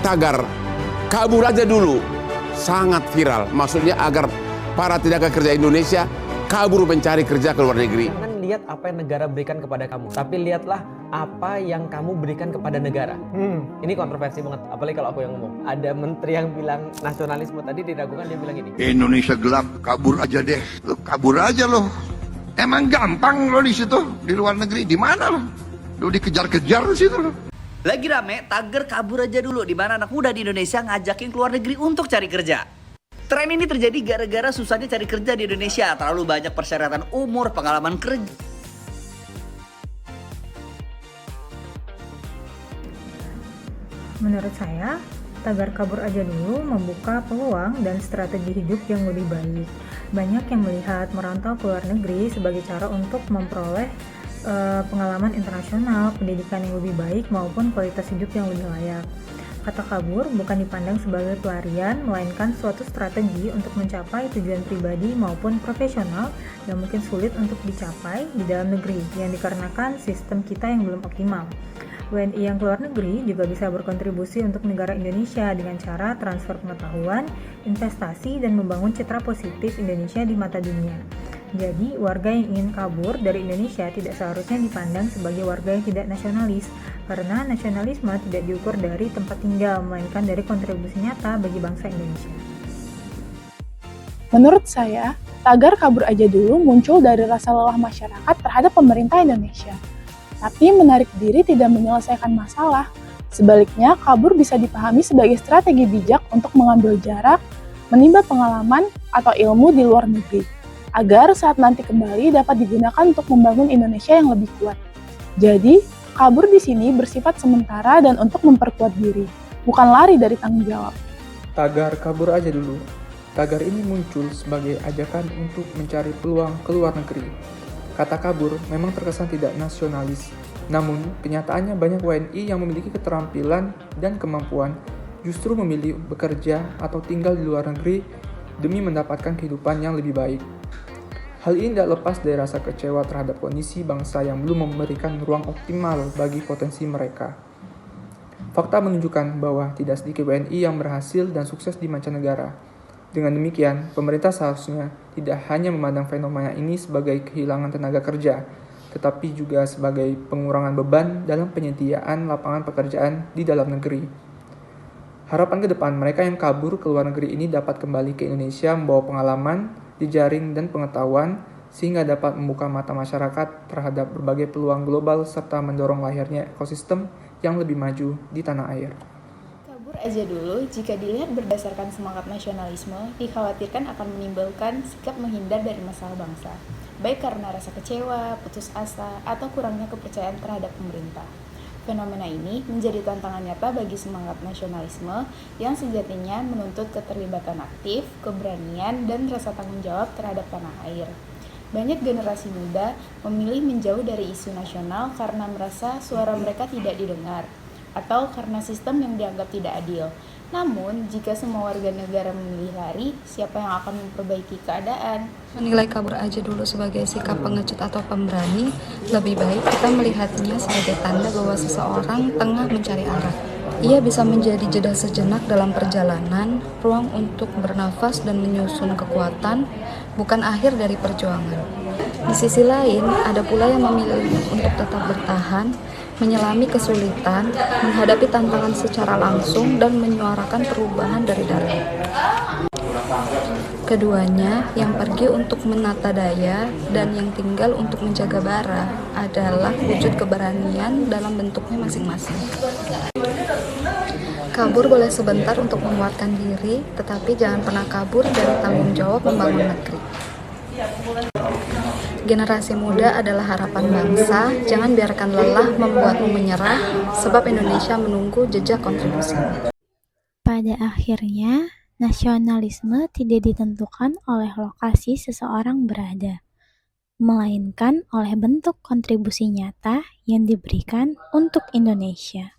tagar kabur aja dulu sangat viral. Maksudnya agar para tenaga kerja Indonesia kabur mencari kerja ke luar negeri. Jangan lihat apa yang negara berikan kepada kamu, tapi lihatlah apa yang kamu berikan kepada negara. Ini kontroversi banget, apalagi kalau aku yang ngomong. Ada menteri yang bilang nasionalisme, tadi diragukan, dia bilang gini, Indonesia gelap, kabur aja deh. Lo kabur aja lo. Emang gampang lo di situ, di luar negeri. Di mana lo? Lo dikejar-kejar di situ lo. Lagi rame, tagar kabur aja dulu, di mana anak muda di Indonesia ngajakin keluar negeri untuk cari kerja. Tren ini terjadi gara-gara susahnya cari kerja di Indonesia. Terlalu banyak persyaratan umur, pengalaman kerja. Menurut saya, tagar kabur aja dulu membuka peluang dan strategi hidup yang lebih baik. Banyak yang melihat merantau ke luar negeri sebagai cara untuk memperoleh pengalaman internasional, pendidikan yang lebih baik, maupun kualitas hidup yang lebih layak. Kata kabur bukan dipandang sebagai pelarian, melainkan suatu strategi untuk mencapai tujuan pribadi maupun profesional yang mungkin sulit untuk dicapai di dalam negeri, yang dikarenakan sistem kita yang belum optimal. WNI yang keluar negeri juga bisa berkontribusi untuk negara Indonesia dengan cara transfer pengetahuan, investasi, dan membangun citra positif Indonesia di mata dunia. Jadi, warga yang ingin kabur dari Indonesia tidak seharusnya dipandang sebagai warga yang tidak nasionalis, karena nasionalisme tidak diukur dari tempat tinggal, melainkan dari kontribusi nyata bagi bangsa Indonesia. Menurut saya, tagar kabur aja dulu muncul dari rasa lelah masyarakat terhadap pemerintah Indonesia. Tapi menarik diri tidak menyelesaikan masalah. Sebaliknya, kabur bisa dipahami sebagai strategi bijak untuk mengambil jarak, menimba pengalaman atau ilmu di luar negeri, agar saat nanti kembali dapat digunakan untuk membangun Indonesia yang lebih kuat. Jadi, kabur di sini bersifat sementara dan untuk memperkuat diri, bukan lari dari tanggung jawab. Tagar kabur aja dulu. Tagar ini muncul sebagai ajakan untuk mencari peluang ke luar negeri. Kata kabur memang terkesan tidak nasionalis, namun kenyataannya banyak WNI yang memiliki keterampilan dan kemampuan justru memilih bekerja atau tinggal di luar negeri demi mendapatkan kehidupan yang lebih baik. Hal ini tidak lepas dari rasa kecewa terhadap kondisi bangsa yang belum memberikan ruang optimal bagi potensi mereka. Fakta menunjukkan bahwa tidak sedikit WNI yang berhasil dan sukses di mancanegara. Dengan demikian, pemerintah seharusnya tidak hanya memandang fenomena ini sebagai kehilangan tenaga kerja, tetapi juga sebagai pengurangan beban dalam penyediaan lapangan pekerjaan di dalam negeri. Harapan ke depan, mereka yang kabur ke luar negeri ini dapat kembali ke Indonesia membawa pengalaman, jejaring, dan pengetahuan, sehingga dapat membuka mata masyarakat terhadap berbagai peluang global serta mendorong lahirnya ekosistem yang lebih maju di tanah air. Kabur aja dulu, jika dilihat berdasarkan semangat nasionalisme, dikhawatirkan akan menimbulkan sikap menghindar dari masalah bangsa, baik karena rasa kecewa, putus asa, atau kurangnya kepercayaan terhadap pemerintah. Fenomena ini menjadi tantangan nyata bagi semangat nasionalisme yang sejatinya menuntut keterlibatan aktif, keberanian, dan rasa tanggung jawab terhadap tanah air. Banyak generasi muda memilih menjauh dari isu nasional karena merasa suara mereka tidak didengar, atau karena sistem yang dianggap tidak adil. Namun, jika semua warga negara memilih lari, siapa yang akan memperbaiki keadaan? Menilai kabur aja dulu sebagai sikap pengecut atau pemberani, lebih baik kita melihatnya sebagai tanda bahwa seseorang tengah mencari arah. Ia bisa menjadi jeda sejenak dalam perjalanan, ruang untuk bernafas dan menyusun kekuatan, bukan akhir dari perjuangan. Di sisi lain, ada pula yang memilih untuk tetap bertahan, menyelami kesulitan, menghadapi tantangan secara langsung, dan menyuarakan perubahan dari dalam. Keduanya, yang pergi untuk menata daya dan yang tinggal untuk menjaga bara, adalah wujud keberanian dalam bentuknya masing-masing. Kabur boleh sebentar untuk menguatkan diri, tetapi jangan pernah kabur dari tanggung jawab membangun negeri. Generasi muda adalah harapan bangsa, jangan biarkan lelah membuatmu menyerah, sebab Indonesia menunggu jejak kontribusi. Pada akhirnya, nasionalisme tidak ditentukan oleh lokasi seseorang berada, melainkan oleh bentuk kontribusi nyata yang diberikan untuk Indonesia.